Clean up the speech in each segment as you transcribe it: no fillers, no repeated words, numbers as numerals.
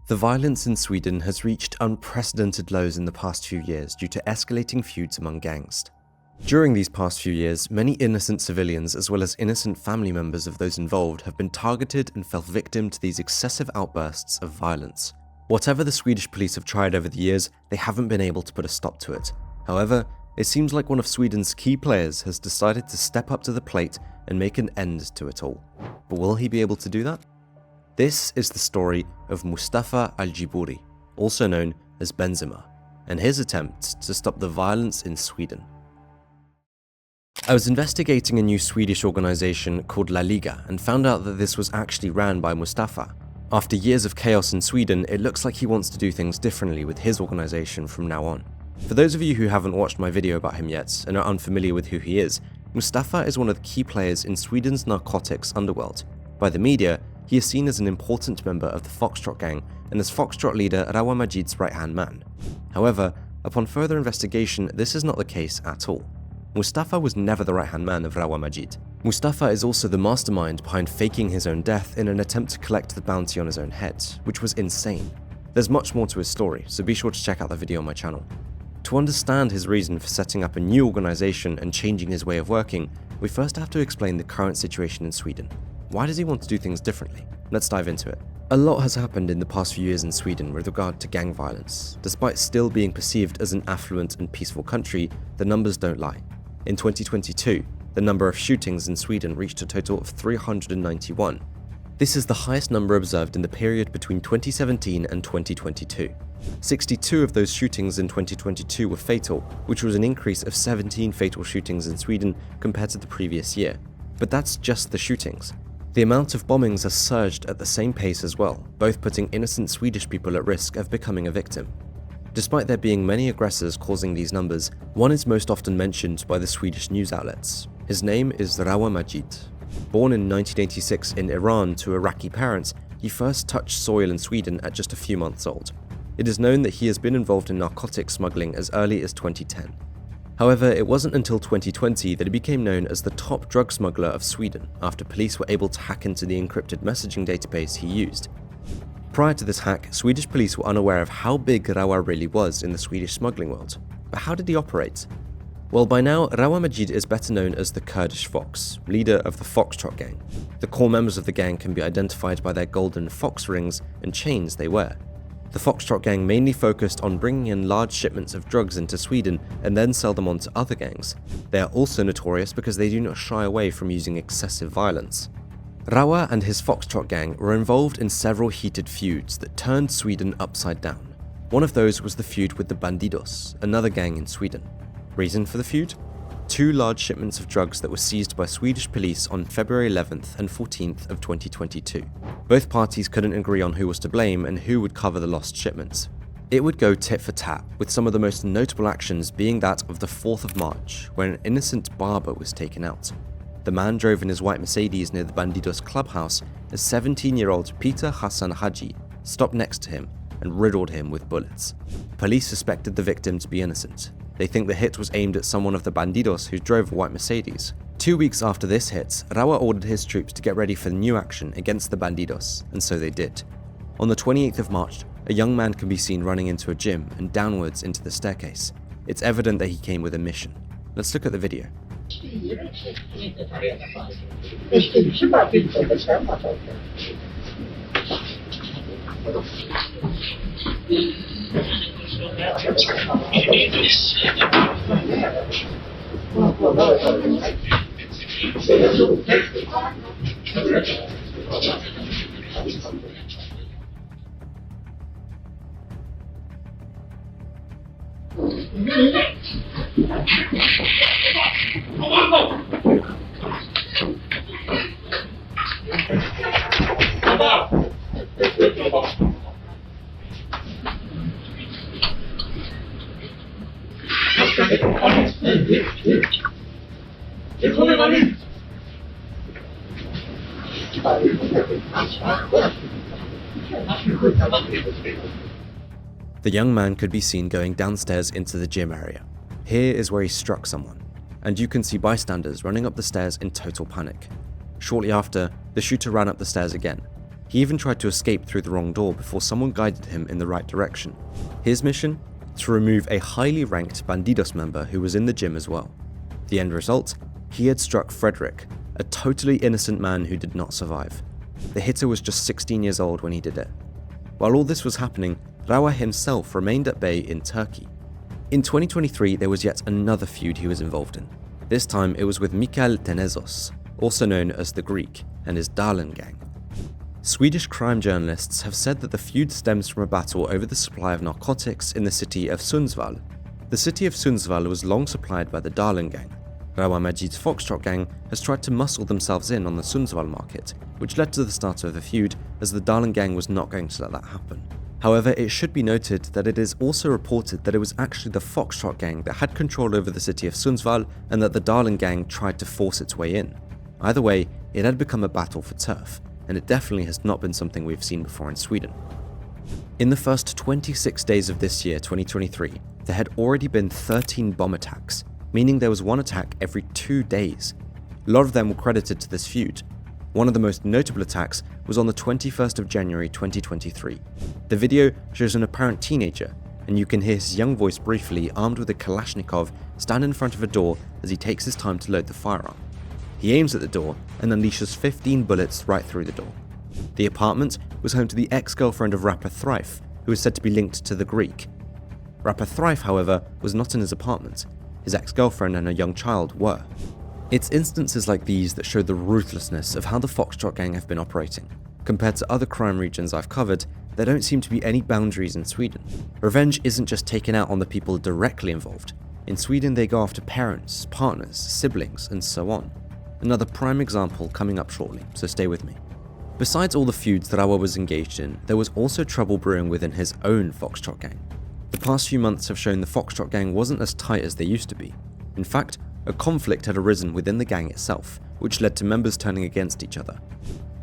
The violence in Sweden has reached unprecedented lows in the past few years due to escalating feuds among gangs. During these past few years, many innocent civilians as well as innocent family members of those involved have been targeted and fell victim to these excessive outbursts of violence. Whatever the Swedish police have tried over the years, they haven't been able to put a stop to it. However, it seems like one of Sweden's key players has decided to step up to the plate and make an end to it all. But will he be able to do that? This is the story of Mustafa Aljiburi, also known as Benzema, and his attempt to stop the violence in Sweden. I was investigating a new Swedish organisation called Liga and found out that this was actually ran by Mustafa. After years of chaos in Sweden, it looks like he wants to do things differently with his organisation from now on. For those of you who haven't watched my video about him yet and are unfamiliar with who he is, Mustafa is one of the key players in Sweden's narcotics underworld. By the media, he is seen as an important member of the Foxtrot gang and as Foxtrot leader Rawa Majid's right-hand man. However, upon further investigation, this is not the case at all. Mustafa was never the right-hand man of Rawa Majid. Mustafa is also the mastermind behind faking his own death in an attempt to collect the bounty on his own head, which was insane. There's much more to his story, so be sure to check out the video on my channel. To understand his reason for setting up a new organisation and changing his way of working, we first have to explain the current situation in Sweden. Why does he want to do things differently? Let's dive into it. A lot has happened in the past few years in Sweden with regard to gang violence. Despite still being perceived as an affluent and peaceful country, the numbers don't lie. In 2022, the number of shootings in Sweden reached a total of 391. This is the highest number observed in the period between 2017 and 2022. 62 of those shootings in 2022 were fatal, which was an increase of 17 fatal shootings in Sweden compared to the previous year. But that's just the shootings. The amount of bombings has surged at the same pace as well, both putting innocent Swedish people at risk of becoming a victim. Despite there being many aggressors causing these numbers, one is most often mentioned by the Swedish news outlets. His name is Rawa Majid. Born in 1986 in Iran to Iraqi parents, he first touched soil in Sweden at just a few months old. It is known that he has been involved in narcotic smuggling as early as 2010. However, it wasn't until 2020 that he became known as the top drug smuggler of Sweden after police were able to hack into the encrypted messaging database he used. Prior to this hack, Swedish police were unaware of how big Rawa really was in the Swedish smuggling world. But how did he operate? Well, by now, Rawa Majid is better known as the Kurdish Fox, leader of the Foxtrot gang. The core members of the gang can be identified by their golden fox rings and chains they wear. The Foxtrot gang mainly focused on bringing in large shipments of drugs into Sweden and then sell them on to other gangs. They are also notorious because they do not shy away from using excessive violence. Rawa and his Foxtrot gang were involved in several heated feuds that turned Sweden upside down. One of those was the feud with the Bandidos, another gang in Sweden. Reason for the feud? 2 large shipments of drugs that were seized by Swedish police on February 11th and 14th of 2022. Both parties couldn't agree on who was to blame and who would cover the lost shipments. It would go tit for tat, with some of the most notable actions being that of the 4th of March, where an innocent barber was taken out. The man drove in his white Mercedes near the Bandidos clubhouse as 17-year-old Peter Hassan Haji stopped next to him and riddled him with bullets. Police suspected the victim to be innocent. They think the hit was aimed at someone of the Bandidos who drove a white Mercedes. 2 weeks after this hit, Rawa ordered his troops to get ready for the new action against the Bandidos, and so they did. On the 28th of March, a young man can be seen running into a gym and downwards into the staircase. It's evident that he came with a mission. Let's look at the video. The young man could be seen going downstairs into the gym area. Here is where he struck someone, and you can see bystanders running up the stairs in total panic. Shortly after, the shooter ran up the stairs again. He even tried to escape through the wrong door before someone guided him in the right direction. His mission? To remove a highly ranked Bandidos member who was in the gym as well. The end result? He had struck Frederick, a totally innocent man who did not survive. The hitter was just 16 years old when he did it. While all this was happening, Rawa himself remained at bay in Turkey. In 2023, there was yet another feud he was involved in. This time it was with Mikael Tenezos, also known as the Greek, and his Darlen gang. Swedish crime journalists have said that the feud stems from a battle over the supply of narcotics in the city of Sundsvall. The city of Sundsvall was long supplied by the Darlen gang. Rawa Majid's Foxtrot gang has tried to muscle themselves in on the Sundsvall market, which led to the start of the feud, as the Darlen gang was not going to let that happen. However, it should be noted that it is also reported that it was actually the Foxtrot gang that had control over the city of Sundsvall, and that the Darlen gang tried to force its way in. Either way, it had become a battle for turf, and it definitely has not been something we've seen before in Sweden. In the first 26 days of this year, 2023, there had already been 13 bomb attacks, meaning there was one attack every 2 days. A lot of them were credited to this feud. One of the most notable attacks was on the 21st of January 2023. The video shows an apparent teenager, and you can hear his young voice briefly, armed with a Kalashnikov, stand in front of a door as he takes his time to load the firearm. He aims at the door and unleashes 15 bullets right through the door. The apartment was home to the ex-girlfriend of rapper Thrife, who is said to be linked to the Greek. Rapper Thrife, however, was not in his apartment. His ex-girlfriend and a young child were. It's instances like these that show the ruthlessness of how the Foxtrot gang have been operating. Compared to other crime regions I've covered, there don't seem to be any boundaries in Sweden. Revenge isn't just taken out on the people directly involved. In Sweden, they go after parents, partners, siblings, and so on. Another prime example coming up shortly, so stay with me. Besides all the feuds that Rawa was engaged in, there was also trouble brewing within his own Foxtrot gang. The past few months have shown the Foxtrot gang wasn't as tight as they used to be. In fact, a conflict had arisen within the gang itself, which led to members turning against each other.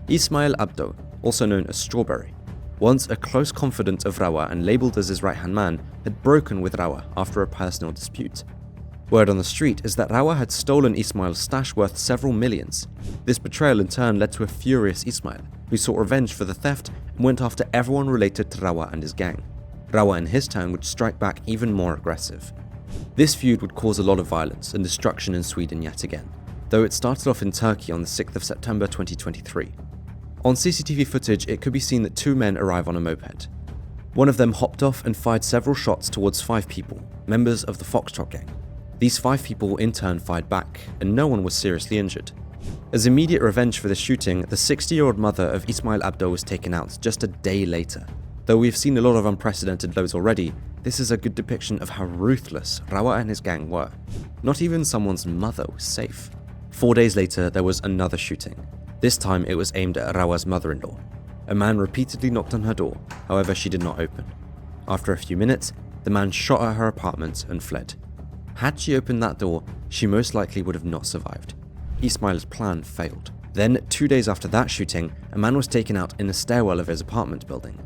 Ismail Abdo, also known as Strawberry, once a close confidant of Rawa and labelled as his right-hand man, had broken with Rawa after a personal dispute. Word on the street is that Rawa had stolen Ismail's stash worth several millions. This betrayal in turn led to a furious Ismail, who sought revenge for the theft and went after everyone related to Rawa and his gang. Rawa in his turn would strike back even more aggressive. This feud would cause a lot of violence and destruction in Sweden yet again, though it started off in Turkey on the 6th of September 2023. On CCTV footage, it could be seen that 2 men arrive on a moped. One of them hopped off and fired several shots towards 5 people, members of the Foxtrot gang. These 5 people in turn fired back, and no one was seriously injured. As immediate revenge for the shooting, the 60-year-old mother of Ismail Abdo was taken out just a day later. Though we've seen a lot of unprecedented lows already, this is a good depiction of how ruthless Rawa and his gang were. Not even someone's mother was safe. 4 days later, there was another shooting. This time it was aimed at Rawa's mother-in-law. A man repeatedly knocked on her door, however she did not open. After a few minutes, the man shot at her apartment and fled. Had she opened that door, she most likely would have not survived. Ismail's plan failed. Then, 2 days after that shooting, a man was taken out in a stairwell of his apartment building.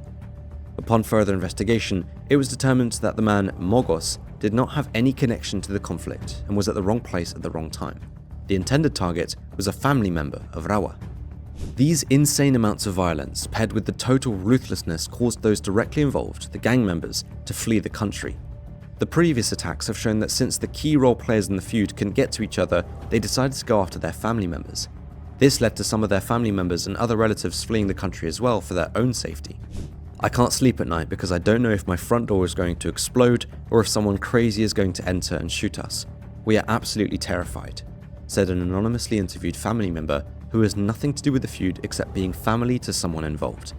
Upon further investigation, it was determined that the man, Mogos, did not have any connection to the conflict and was at the wrong place at the wrong time. The intended target was a family member of Rawa. These insane amounts of violence, paired with the total ruthlessness, caused those directly involved, the gang members, to flee the country. The previous attacks have shown that since the key role players in the feud couldn't get to each other, they decided to go after their family members. This led to some of their family members and other relatives fleeing the country as well for their own safety. I can't sleep at night because I don't know if my front door is going to explode or if someone crazy is going to enter and shoot us. We are absolutely terrified, said an anonymously interviewed family member who has nothing to do with the feud except being family to someone involved.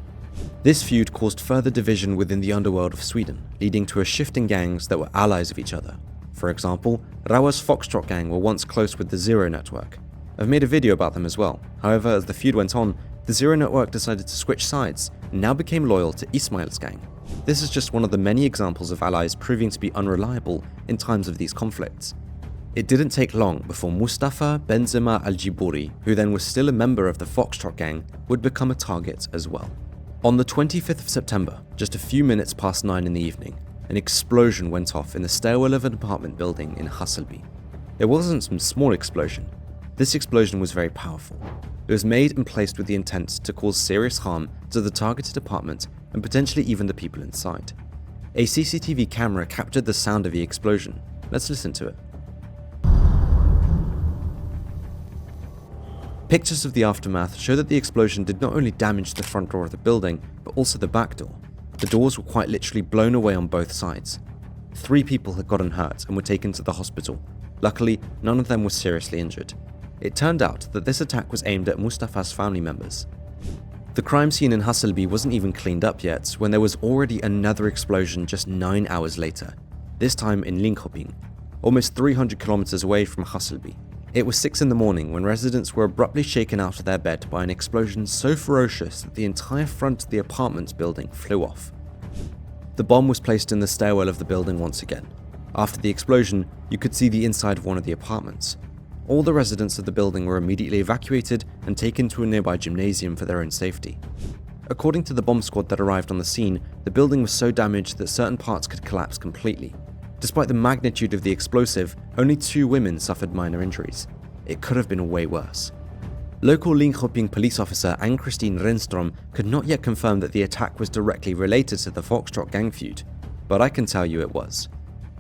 This feud caused further division within the underworld of Sweden, leading to a shift in gangs that were allies of each other. For example, Rawa's Foxtrot gang were once close with the Zero Network. I've made a video about them as well. However, as the feud went on, the Zero Network decided to switch sides and now became loyal to Ismail's gang. This is just one of the many examples of allies proving to be unreliable in times of these conflicts. It didn't take long before Mustafa Aljiburi, who then was still a member of the Foxtrot gang, would become a target as well. On the 25th of September, just a few minutes past 9 in the evening, an explosion went off in the stairwell of an apartment building in Hässelby. It wasn't some small explosion. This explosion was very powerful. It was made and placed with the intent to cause serious harm to the targeted apartment and potentially even the people inside. A CCTV camera captured the sound of the explosion. Let's listen to it. Pictures of the aftermath show that the explosion did not only damage the front door of the building, but also the back door. The doors were quite literally blown away on both sides. 3 people had gotten hurt and were taken to the hospital. Luckily, none of them were seriously injured. It turned out that this attack was aimed at Mustafa's family members. The crime scene in Hasselby wasn't even cleaned up yet when there was already another explosion just 9 hours later, this time in Linköping, almost 300 kilometers away from Hasselby. It was 6 in the morning when residents were abruptly shaken out of their bed by an explosion so ferocious that the entire front of the apartment building flew off. The bomb was placed in the stairwell of the building once again. After the explosion, you could see the inside of one of the apartments. All the residents of the building were immediately evacuated and taken to a nearby gymnasium for their own safety. According to the bomb squad that arrived on the scene, the building was so damaged that certain parts could collapse completely. Despite the magnitude of the explosive, only 2 women suffered minor injuries. It could have been way worse. Local Linköping police officer Ann-Christine Renström could not yet confirm that the attack was directly related to the Foxtrot gang feud, but I can tell you it was.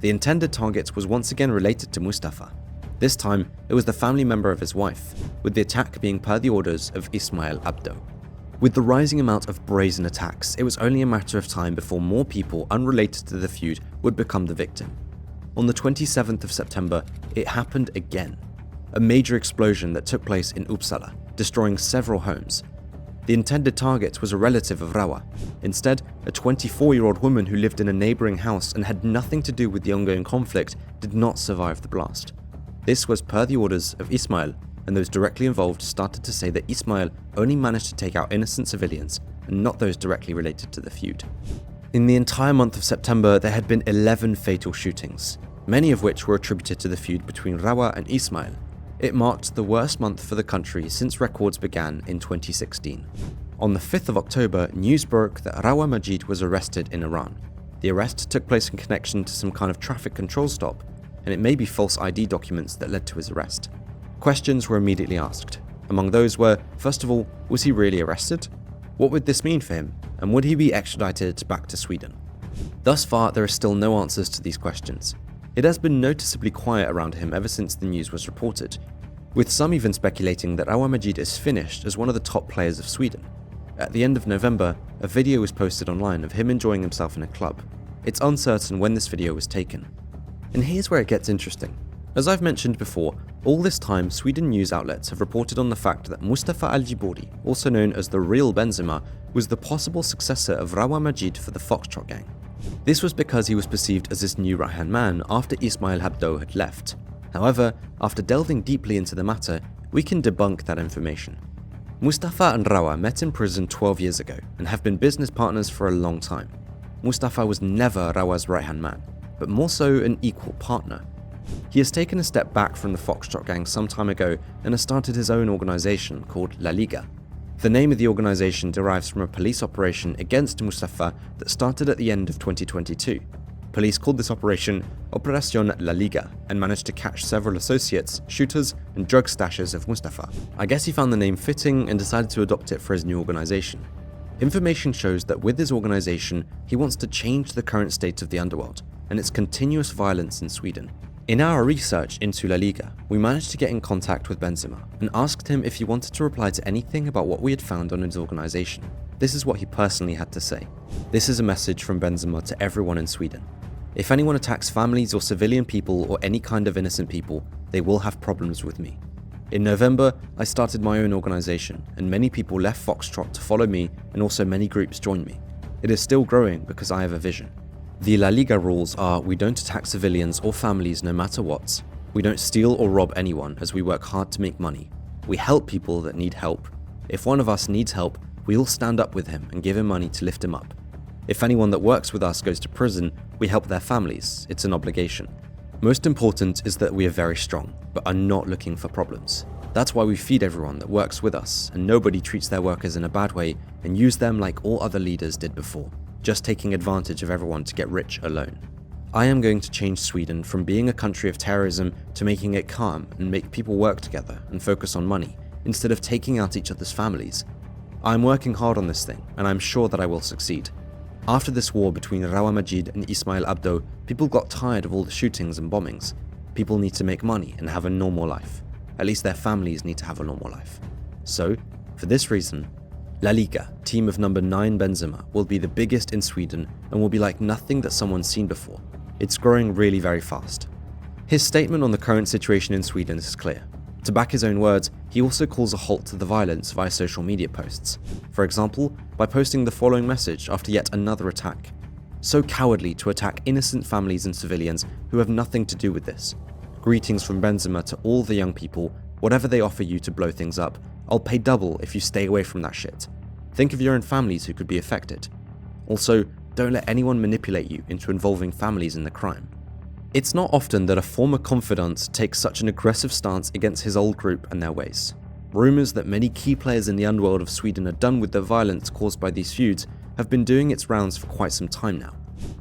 The intended target was once again related to Mustafa. This time, it was the family member of his wife, with the attack being per the orders of Ismail Abdo. With the rising amount of brazen attacks, it was only a matter of time before more people unrelated to the feud would become the victim. On the 27th of September, it happened again. A major explosion that took place in Uppsala, destroying several homes. The intended target was a relative of Rawa. Instead, a 24-year-old woman who lived in a neighboring house and had nothing to do with the ongoing conflict did not survive the blast. This was per the orders of Ismail, and those directly involved started to say that Ismail only managed to take out innocent civilians and not those directly related to the feud. In the entire month of September, there had been 11 fatal shootings, many of which were attributed to the feud between Rawa and Ismail. It marked the worst month for the country since records began in 2016. On the 5th of October, news broke that Rawa Majid was arrested in Iran. The arrest took place in connection to some kind of traffic control stop, and it may be false ID documents that led to his arrest. Questions were immediately asked. Among those were, first of all, was he really arrested? What would this mean for him, and would he be extradited back to Sweden? Thus far, there are still no answers to these questions. It has been noticeably quiet around him ever since the news was reported, with some even speculating that Rawa Majid is finished as one of the top players of Sweden. At the end of November, a video was posted online of him enjoying himself in a club. It's uncertain when this video was taken. And here's where it gets interesting. As I've mentioned before, all this time Sweden news outlets have reported on the fact that Mustafa Aljiburi, also known as the real Benzema, was the possible successor of Rawa Majid for the Foxtrot gang. This was because he was perceived as this new right-hand man after Ismail Abdo had left. However, after delving deeply into the matter, we can debunk that information. Mustafa and Rawa met in prison 12 years ago and have been business partners for a long time. Mustafa was never Rawa's right-hand man, but more so an equal partner. He has taken a step back from the Foxtrot gang some time ago and has started his own organization called La Liga. The name of the organization derives from a police operation against Mustafa that started at the end of 2022. Police called this operation Operación La Liga and managed to catch several associates, shooters, and drug stashers of Mustafa. I guess he found the name fitting and decided to adopt it for his new organization. Information shows that with his organization, he wants to change the current state of the underworld and its continuous violence in Sweden. In our research into La Liga, we managed to get in contact with Benzema and asked him if he wanted to reply to anything about what we had found on his organization. This is what he personally had to say. This is a message from Benzema to everyone in Sweden. If anyone attacks families or civilian people or any kind of innocent people, they will have problems with me. In November, I started my own organization, and many people left Foxtrot to follow me, and also many groups joined me. It is still growing because I have a vision. The La Liga rules are we don't attack civilians or families no matter what. We don't steal or rob anyone as we work hard to make money. We help people that need help. If one of us needs help, we'll stand up with him and give him money to lift him up. If anyone that works with us goes to prison, we help their families. It's an obligation. Most important is that we are very strong, but are not looking for problems. That's why we feed everyone that works with us, and nobody treats their workers in a bad way and use them like all other leaders did before, just taking advantage of everyone to get rich alone. I am going to change Sweden from being a country of terrorism to making it calm and make people work together and focus on money, instead of taking out each other's families. I am working hard on this thing, and I'm sure that I will succeed. After this war between Rawa Majid and Ismail Abdo, people got tired of all the shootings and bombings. People need to make money and have a normal life. At least their families need to have a normal life. So, for this reason, La Liga, team of number 9 Benzema, will be the biggest in Sweden and will be like nothing that someone's seen before. It's growing really very fast. His statement on the current situation in Sweden is clear. To back his own words, he also calls a halt to the violence via social media posts. For example, by posting the following message after yet another attack. So cowardly to attack innocent families and civilians who have nothing to do with this. Greetings from Benzema to all the young people. Whatever they offer you to blow things up, I'll pay double if you stay away from that shit. Think of your own families who could be affected. Also, don't let anyone manipulate you into involving families in the crime. It's not often that a former confidant takes such an aggressive stance against his old group and their ways. Rumours that many key players in the underworld of Sweden are done with the violence caused by these feuds have been doing its rounds for quite some time now.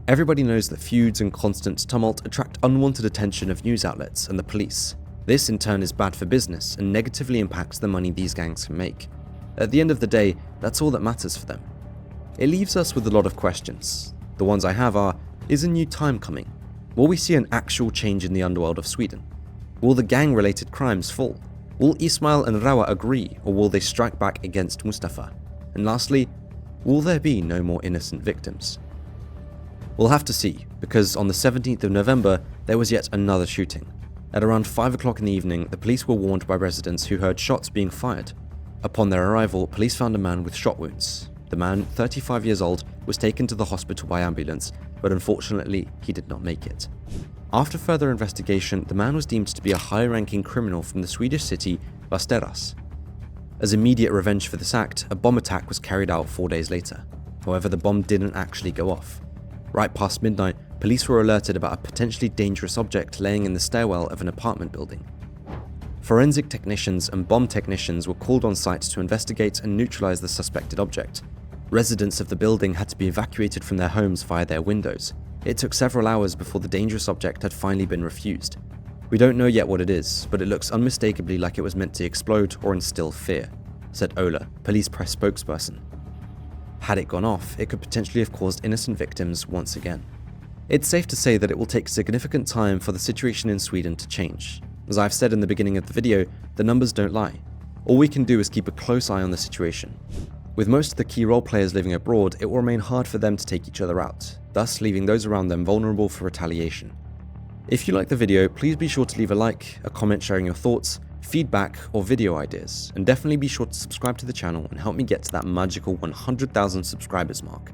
Everybody knows that feuds and constant tumult attract unwanted attention of news outlets and the police. This in turn is bad for business and negatively impacts the money these gangs can make. At the end of the day, that's all that matters for them. It leaves us with a lot of questions. The ones I have are, is a new time coming? Will we see an actual change in the underworld of Sweden? Will the gang-related crimes fall? Will Ismail and Rawa agree, or will they strike back against Mustafa? And lastly, will there be no more innocent victims? We'll have to see, because on the 17th of November, there was yet another shooting. At around 5 o'clock in the evening, the police were warned by residents who heard shots being fired. Upon their arrival, police found a man with shot wounds. The man, 35 years old, was taken to the hospital by ambulance, but unfortunately, he did not make it. After further investigation, the man was deemed to be a high-ranking criminal from the Swedish city Västerås. As immediate revenge for this act, a bomb attack was carried out 4 days later. However, the bomb didn't actually go off. Right past midnight, police were alerted about a potentially dangerous object laying in the stairwell of an apartment building. Forensic technicians and bomb technicians were called on site to investigate and neutralize the suspected object. Residents of the building had to be evacuated from their homes via their windows. It took several hours before the dangerous object had finally been refused. We don't know yet what it is, but it looks unmistakably like it was meant to explode or instill fear, said Ola, police press spokesperson. Had it gone off, it could potentially have caused innocent victims once again. It's safe to say that it will take significant time for the situation in Sweden to change. As I've said in the beginning of the video, the numbers don't lie. All we can do is keep a close eye on the situation. With most of the key role players living abroad, it will remain hard for them to take each other out, thus leaving those around them vulnerable for retaliation. If you like the video, please be sure to leave a like, a comment sharing your thoughts, feedback, or video ideas, and definitely be sure to subscribe to the channel and help me get to that magical 100,000 subscribers mark.